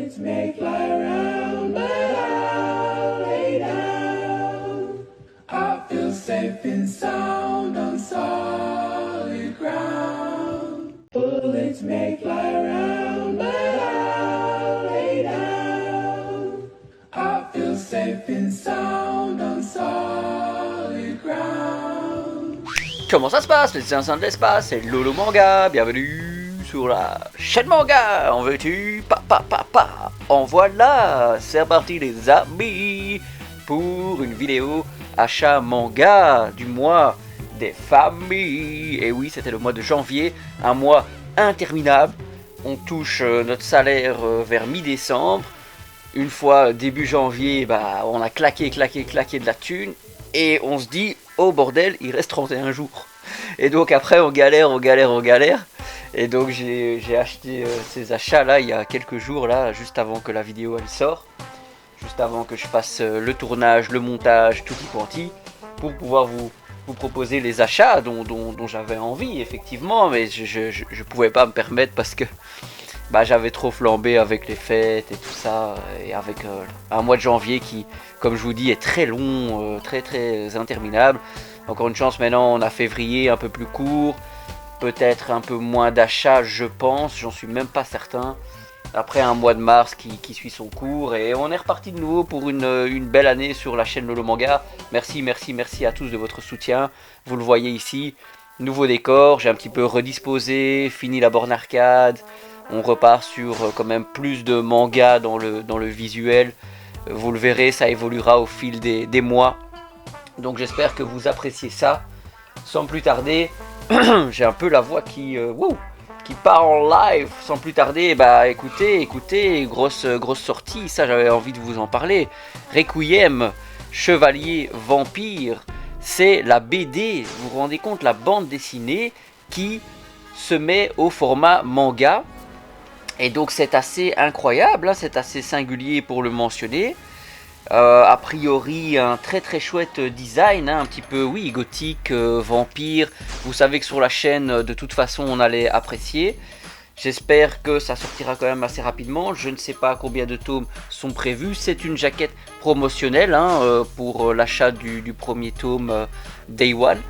Bullets may fly around, but I'll lay down. I feel safe and sound on solid ground. Bullets may fly around, but I'll lay down. I feel safe and sound on solid ground. Comment ça se passe les Zinzins de l'espace? C'est Lolo Manga, bienvenue sur la chaîne Manga. En veux-tu? En voilà, c'est reparti les amis pour une vidéo achat manga du mois des familles. Et oui, c'était le mois de janvier, un mois interminable. On touche notre salaire vers mi-décembre. Une fois début janvier, on a claqué de la thune. Et on se dit, oh bordel, il reste 31 jours. Et donc après, on galère. Et donc j'ai acheté ces achats là il y a quelques jours, là, juste avant que la vidéo elle sorte. Juste avant que je fasse le tournage, le montage, tutti quanti. Pour pouvoir vous proposer les achats dont j'avais envie, effectivement. Mais je pouvais pas me permettre parce que j'avais trop flambé avec les fêtes et tout ça, et avec un mois de janvier qui, comme je vous dis, est très long, très interminable. Encore une chance, maintenant on a février un peu plus court, peut-être un peu moins d'achats, je pense, j'en suis même pas certain. Après un mois de mars qui suit son cours, et on est reparti de nouveau pour une belle année sur la chaîne Lolo Manga. Merci à tous de votre soutien. Vous le voyez ici, nouveau décor, j'ai un petit peu redisposé, fini la borne arcade. On repart sur quand même plus de manga dans le visuel. Vous le verrez, ça évoluera au fil des mois. Donc j'espère que vous appréciez ça. Sans plus tarder, j'ai un peu la voix qui part en live. Sans plus tarder, écoutez, grosse sortie. Ça, j'avais envie de vous en parler. Requiem, Chevalier Vampire. C'est la BD, vous vous rendez compte, la bande dessinée qui se met au format manga. Et donc c'est assez incroyable, hein, c'est assez singulier pour le mentionner. A priori un très chouette design, hein, un petit peu gothique, vampire. Vous savez que sur la chaîne de toute façon on allait apprécier. J'espère que ça sortira quand même assez rapidement. Je ne sais pas combien de tomes sont prévus. C'est une jaquette promotionnelle, hein, pour l'achat du premier tome Day One.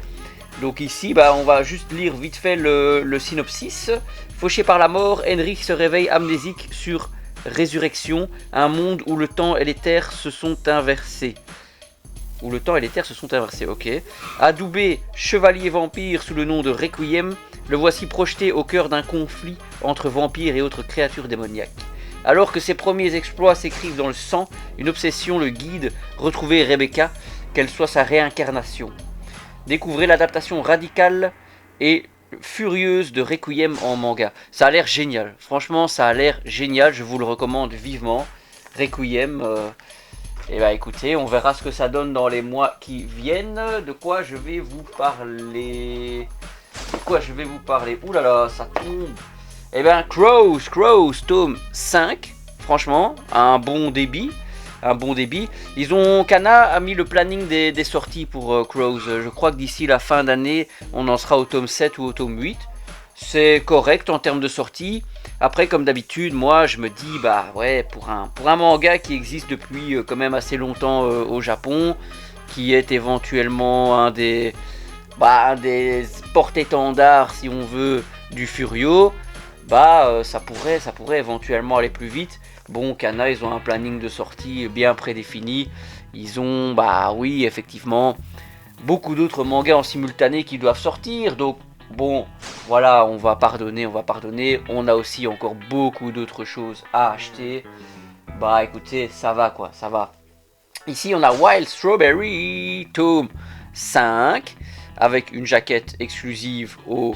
Donc ici, on va juste lire vite fait le synopsis. Fauché par la mort, Henrik se réveille amnésique sur Résurrection, un monde où le temps et les terres se sont inversés. Ok. Adoubé, chevalier vampire sous le nom de Requiem, le voici projeté au cœur d'un conflit entre vampires et autres créatures démoniaques. Alors que ses premiers exploits s'écrivent dans le sang, une obsession le guide, retrouver Rebecca, qu'elle soit sa réincarnation. Découvrez l'adaptation radicale et furieuse de Requiem en manga. Ça a l'air génial. Franchement, ça a l'air génial. Je vous le recommande vivement. Requiem. Écoutez, on verra ce que ça donne dans les mois qui viennent. De quoi je vais vous parler? Ouh là là, ça tombe. Crows, tome 5. Franchement, un bon débit. Kana a mis le planning des sorties pour Crows. Je crois que d'ici la fin d'année, on en sera au tome 7 ou au tome 8. C'est correct en termes de sortie. Après, comme d'habitude, moi je me dis, pour un manga qui existe depuis quand même assez longtemps au Japon, qui est éventuellement un des porte-étendards, si on veut, du Furio, ça pourrait éventuellement aller plus vite. Bon, Kana, ils ont un planning de sortie bien prédéfini. Ils ont, effectivement, beaucoup d'autres mangas en simultané qui doivent sortir. Donc, bon, voilà, on va pardonner. On a aussi encore beaucoup d'autres choses à acheter. Écoutez, ça va. Ici, on a Wild Strawberry, tome 5, avec une jaquette exclusive au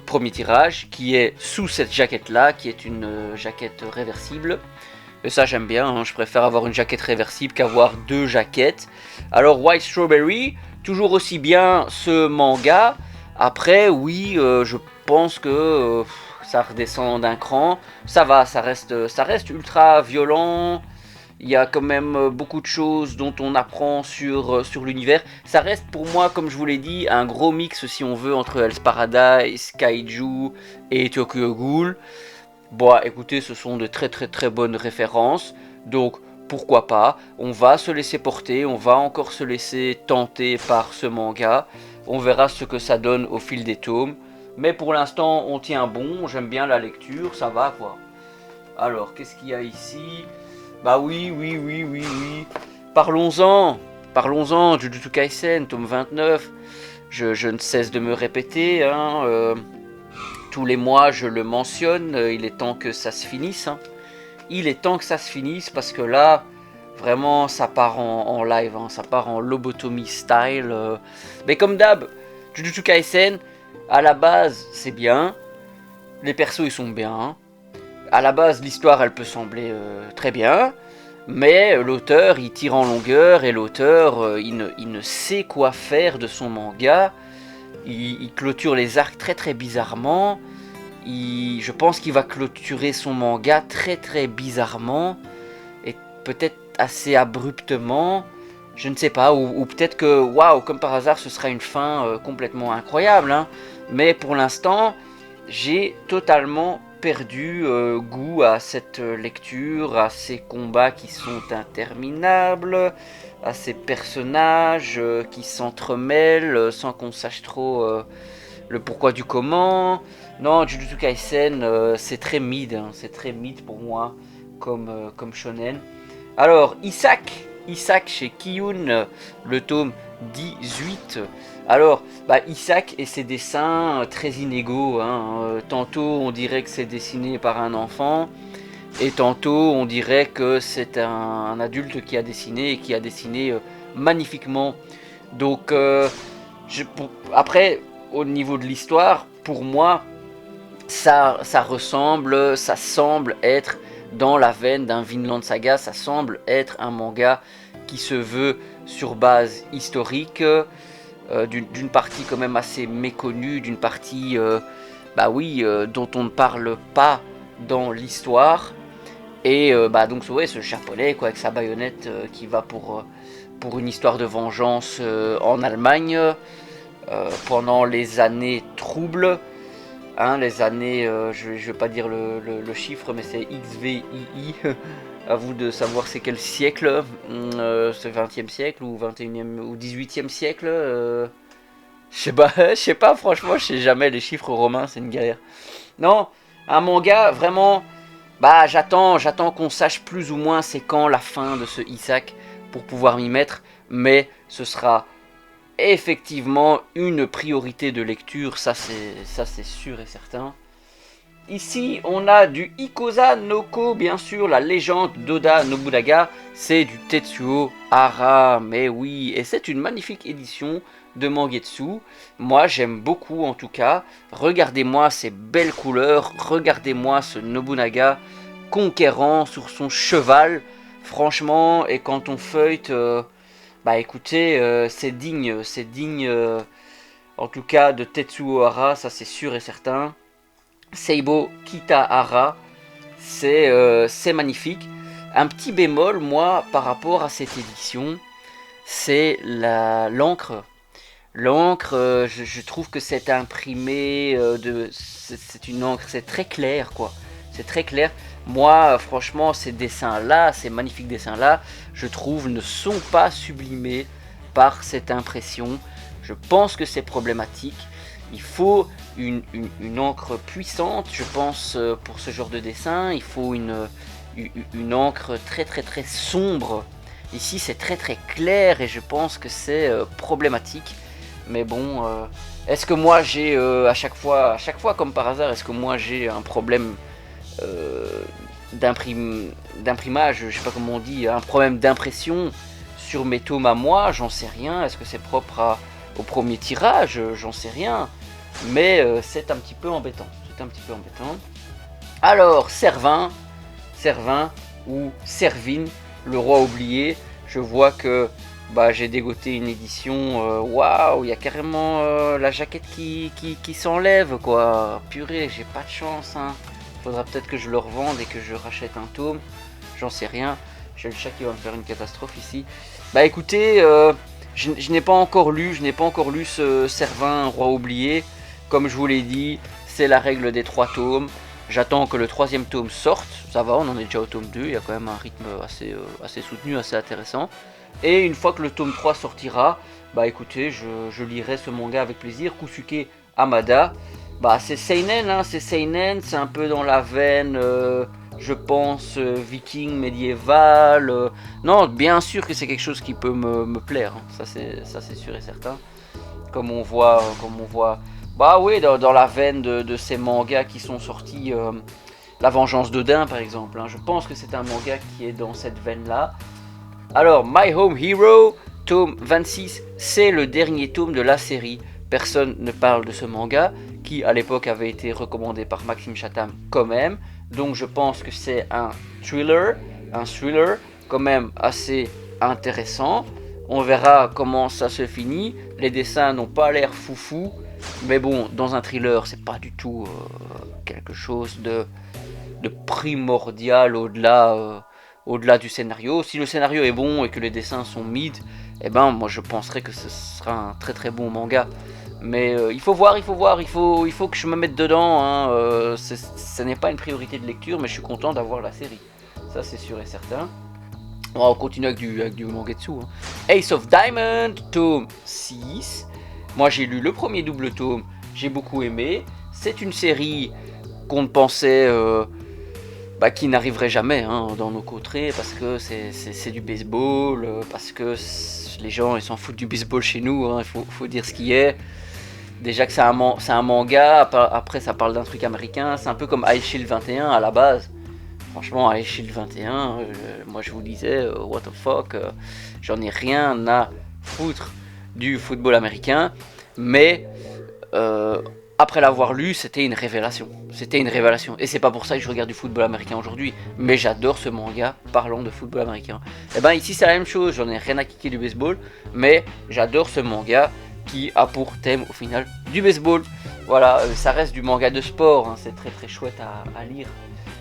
premier tirage, qui est sous cette jaquette là, qui est une jaquette réversible. Et ça j'aime bien, hein. Je préfère avoir une jaquette réversible qu'avoir deux jaquettes. Alors White Strawberry, toujours aussi bien ce manga. Après je pense que ça redescend d'un cran. Ça va, ça reste ultra violent. Il y a quand même beaucoup de choses dont on apprend sur l'univers. Ça reste pour moi, comme je vous l'ai dit, un gros mix si on veut entre Hell's Paradise, Kaiju et Tokyo Ghoul. Bon, écoutez, ce sont de très très très bonnes références, donc pourquoi pas, on va se laisser porter, on va encore se laisser tenter par ce manga, on verra ce que ça donne au fil des tomes, mais pour l'instant on tient bon, j'aime bien la lecture, ça va quoi. Alors, qu'est-ce qu'il y a ici? Bah oui, parlons-en, Jujutsu Kaisen, tome 29, je ne cesse de me répéter, hein, tous les mois je le mentionne, il est temps que ça se finisse, hein. Il est temps que ça se finisse parce que là, vraiment, ça part en live, hein, ça part en lobotomie style. Mais comme d'hab, Jujutsu Kaisen, à la base, c'est bien. Les persos, ils sont bien. Hein. À la base, l'histoire, elle peut sembler très bien. Mais l'auteur, il tire en longueur et l'auteur, il ne sait quoi faire de son manga. Il clôture les arcs très très bizarrement. Je pense qu'il va clôturer son manga très très bizarrement et peut-être assez abruptement, je ne sais pas, ou peut-être que, waouh, comme par hasard, ce sera une fin complètement incroyable, hein. Mais pour l'instant, j'ai totalement perdu goût à cette lecture, à ces combats qui sont interminables, à ces personnages qui s'entremêlent sans qu'on sache trop le pourquoi du comment. Non, Jujutsu Kaisen, c'est très mid, hein, c'est très mid pour moi comme shonen. Alors, Isaac chez Kiyun, le tome 18. Alors, Isaac et ses dessins très inégaux, hein. Tantôt on dirait que c'est dessiné par un enfant, et tantôt on dirait que c'est un adulte qui a dessiné et qui a dessiné magnifiquement. Donc, après, au niveau de l'histoire, pour moi, ça semble être dans la veine d'un Vinland Saga, ça semble être un manga qui se veut sur base historique, d'une partie quand même assez méconnue, d'une partie dont on ne parle pas dans l'histoire, et donc ouais, ce japonais quoi, avec sa baïonnette qui va pour une histoire de vengeance en Allemagne pendant les années troubles. Hein, les années, je vais pas dire le chiffre, mais c'est XVII. À vous de savoir c'est quel siècle, c'est 20e siècle ou 21e ou 18e siècle. Je sais pas, franchement, je sais jamais les chiffres romains, c'est une galère. Non, un manga vraiment, j'attends qu'on sache plus ou moins c'est quand la fin de ce Isaac pour pouvoir m'y mettre, mais ce sera effectivement une priorité de lecture, ça c'est sûr et certain. Ici on a du Ikoza Noko, bien sûr, la légende d'Oda Nobunaga, c'est du Tetsuo Hara, mais oui, et c'est une magnifique édition de Mangetsu, moi j'aime beaucoup en tout cas, regardez-moi ces belles couleurs, regardez-moi ce Nobunaga conquérant sur son cheval, franchement, et quand on feuillete... écoutez, c'est digne en tout cas de Tetsuo Hara, ça c'est sûr et certain. Seibo Kitahara, c'est magnifique. Un petit bémol, moi, par rapport à cette édition, c'est l'encre. L'encre, je trouve que c'est imprimé, c'est une encre, c'est très clair quoi. C'est très clair. Moi, franchement, ces dessins-là, ces magnifiques dessins-là, je trouve, ne sont pas sublimés par cette impression. Je pense que c'est problématique. Il faut une encre puissante, je pense, pour ce genre de dessin. Il faut une encre très très très sombre. Ici, c'est très très clair et je pense que c'est problématique. Mais bon, est-ce que moi j'ai à chaque fois comme par hasard, est-ce que moi j'ai un problème d'imprimage, je sais pas comment on dit, un problème d'impression sur mes tomes à moi, j'en sais rien. Est-ce que c'est propre au premier tirage, j'en sais rien. Mais c'est un petit peu embêtant. Alors, Servin ou Servine, le roi oublié, je vois que j'ai dégoté une édition, waouh, il y a carrément la jaquette qui s'enlève quoi. Purée, j'ai pas de chance, hein. Faudra peut-être que je le revende et que je rachète un tome, j'en sais rien. J'ai le chat qui va me faire une catastrophe ici. Écoutez, je n'ai pas encore lu ce Servin roi oublié. Comme je vous l'ai dit, c'est la règle des 3 tomes. J'attends que le 3e tome sorte, ça va, on en est déjà au tome 2, il y a quand même un rythme assez soutenu, assez intéressant. Et une fois que le tome 3 sortira, bah écoutez, je lirai ce manga avec plaisir. Kusuke Hamada, bah c'est seinen, hein, c'est un peu dans la veine, je pense, viking, médiéval. Non, bien sûr que c'est quelque chose qui peut me plaire, hein. Ça c'est sûr et certain. Comme on voit, bah oui, dans la veine de ces mangas qui sont sortis, La Vengeance d'Odin par exemple, hein. Je pense que c'est un manga qui est dans cette veine-là. Alors, My Home Hero, tome 26, c'est le dernier tome de la série. Personne ne parle de ce manga, qui à l'époque avait été recommandé par Maxime Chatham quand même. Donc je pense que c'est un thriller quand même assez intéressant. On verra comment ça se finit. Les dessins n'ont pas l'air foufou, mais bon, dans un thriller, c'est pas du tout quelque chose de primordial au-delà du scénario. Si le scénario est bon et que les dessins sont mid, eh ben moi je penserais que ce sera un très très bon manga. Mais il faut voir, il faut que je me mette dedans, hein. Ce n'est pas une priorité de lecture, mais je suis content d'avoir la série. Ça c'est sûr et certain. On va continuer avec du mangetsu, hein. Ace of Diamond, tome 6. Moi j'ai lu le premier double tome, j'ai beaucoup aimé. C'est une série qu'on ne pensait... qui n'arriverait jamais, hein, dans nos contrées, parce que c'est du baseball, parce que les gens ils s'en foutent du baseball chez nous, hein, il faut dire ce qui est. Déjà que c'est un manga, après ça parle d'un truc américain, c'est un peu comme High Shield 21 à la base. Franchement, High Shield 21, moi je vous disais, what the fuck, j'en ai rien à foutre du football américain, mais après l'avoir lu, c'était une révélation. Et c'est pas pour ça que je regarde du football américain aujourd'hui. Mais j'adore ce manga parlant de football américain. Et ben ici c'est la même chose, j'en ai rien à kicker du baseball. Mais j'adore ce manga qui a pour thème au final du baseball. Voilà, ça reste du manga de sport, hein, c'est très très chouette à lire.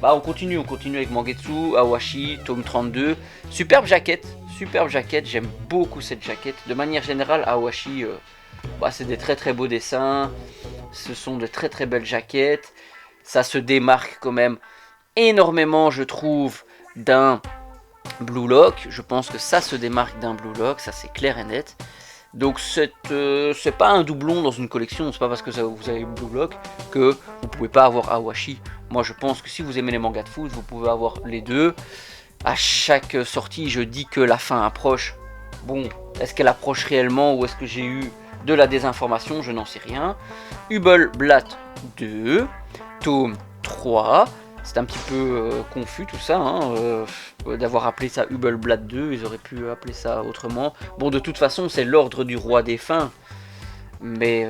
Bah on continue avec Mangetsu, Awashi, tome 32. Superbe jaquette, j'aime beaucoup cette jaquette. De manière générale, Awashi, c'est des très très beaux dessins. Ce sont de très très belles jaquettes. Ça se démarque quand même énormément, je trouve, d'un Blue Lock. Je pense que ça se démarque d'un Blue Lock, ça c'est clair et net. Donc c'est pas un doublon dans une collection, c'est pas parce que vous avez Blue Lock que vous pouvez pas avoir Awashi. Moi je pense que si vous aimez les mangas de foot, vous pouvez avoir les deux. À chaque sortie, je dis que la fin approche. Bon, est-ce qu'elle approche réellement ou est-ce que j'ai eu de la désinformation, je n'en sais rien. Hubelblatt 2, tome 3. C'est un petit peu confus tout ça, hein, d'avoir appelé ça Hubelblatt 2, ils auraient pu appeler ça autrement. Bon, de toute façon, c'est l'ordre du roi défunt. Mais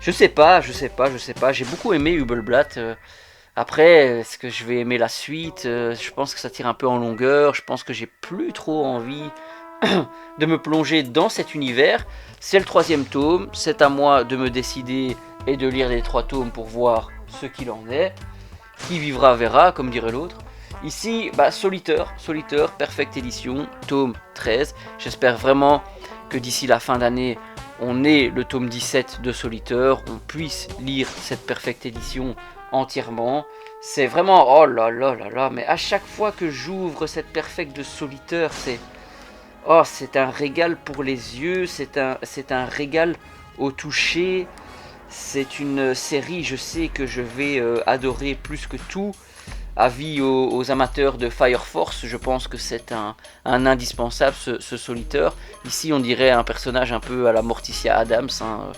je sais pas, j'ai beaucoup aimé Hubelblatt. Après, est-ce que je vais aimer la suite? Je pense que ça tire un peu en longueur, je pense que j'ai plus trop envie de me plonger dans cet univers. C'est le 3e tome, c'est à moi de me décider et de lire les 3 tomes pour voir ce qu'il en est. Qui vivra verra, comme dirait l'autre. Ici, Solitaire, Perfect Edition, tome 13. J'espère vraiment que d'ici la fin d'année, on ait le tome 17 de Solitaire, on puisse lire cette Perfect Edition entièrement. C'est vraiment, oh là là là là, mais à chaque fois que j'ouvre cette Perfect de Solitaire, c'est un régal pour les yeux, c'est un régal au toucher. C'est une série, je sais que je vais adorer plus que tout. Avis aux amateurs de Fire Force, je pense que c'est un indispensable ce Solitaire. Ici on dirait un personnage un peu à la Morticia Adams, hein.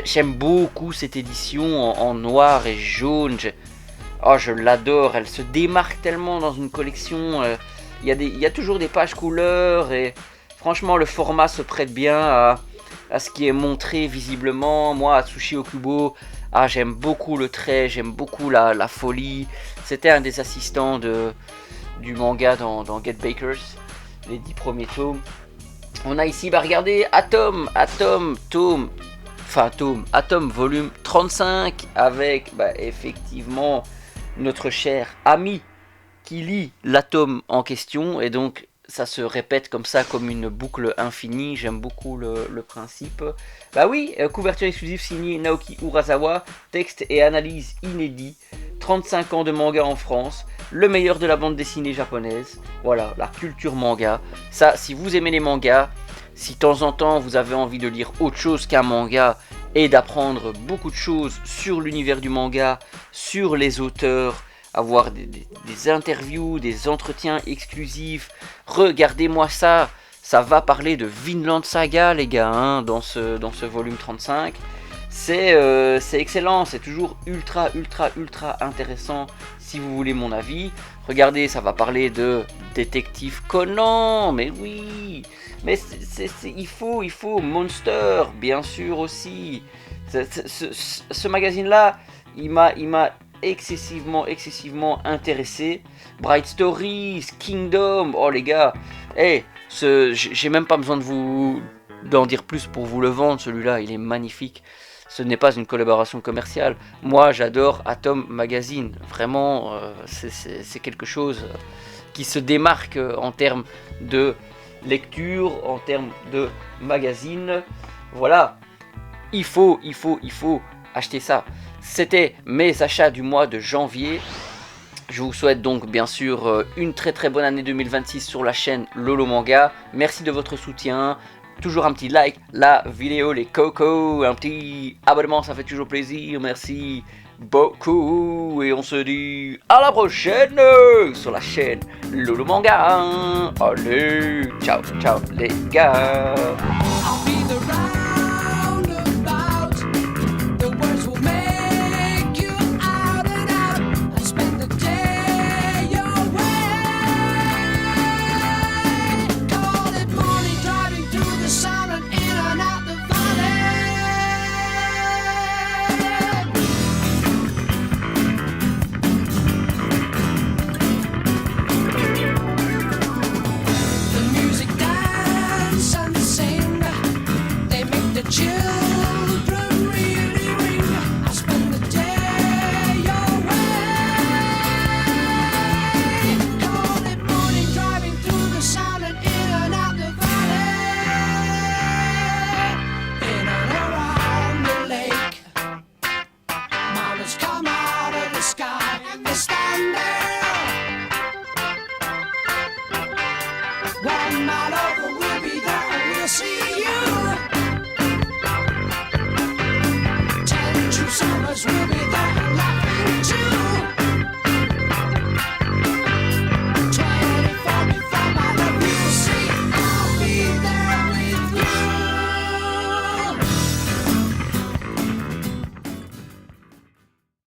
J'aime beaucoup cette édition en noir et jaune. Je l'adore, elle se démarque tellement dans une collection. Il y a toujours des pages couleurs et franchement le format se prête bien à ce qui est montré visiblement. Moi, Atsushi Okubo, j'aime beaucoup le trait, j'aime beaucoup la folie. C'était un des assistants du manga dans Get Bakers, les 10 premiers tomes. On a ici, regardez, Atom volume 35, avec effectivement notre cher ami qui lit l'atome en question, et donc ça se répète comme ça, comme une boucle infinie. J'aime beaucoup le principe. Bah oui, couverture exclusive signée Naoki Urasawa, texte et analyse inédit, 35 ans de manga en France, le meilleur de la bande dessinée japonaise. Voilà, la culture manga. Ça, si vous aimez les mangas, si de temps en temps vous avez envie de lire autre chose qu'un manga et d'apprendre beaucoup de choses sur l'univers du manga, sur les auteurs, avoir des interviews, des entretiens exclusifs, regardez-moi ça, ça va parler de Vinland Saga les gars, hein, dans ce volume 35. C'est excellent, c'est toujours ultra intéressant si vous voulez mon avis. Regardez, ça va parler de Détective Conan, mais oui, mais il faut Monster, bien sûr aussi. Ce magazine-là, il m'a excessivement intéressé. Bright Stories, Kingdom, oh les gars, hey, j'ai même pas besoin d'en dire plus pour vous le vendre, celui-là, il est magnifique. Ce n'est pas une collaboration commerciale. Moi, j'adore Atom Magazine. Vraiment, c'est quelque chose qui se démarque en termes de lecture, en termes de magazine. Voilà, il faut acheter ça. C'était mes achats du mois de janvier. Je vous souhaite donc bien sûr une très bonne année 2026 sur la chaîne Lolo Manga. Merci de votre soutien. Toujours un petit like, la vidéo, les cocos, un petit abonnement, ça fait toujours plaisir. Merci beaucoup. Et on se dit à la prochaine sur la chaîne Lolo Manga. Allez, ciao les gars.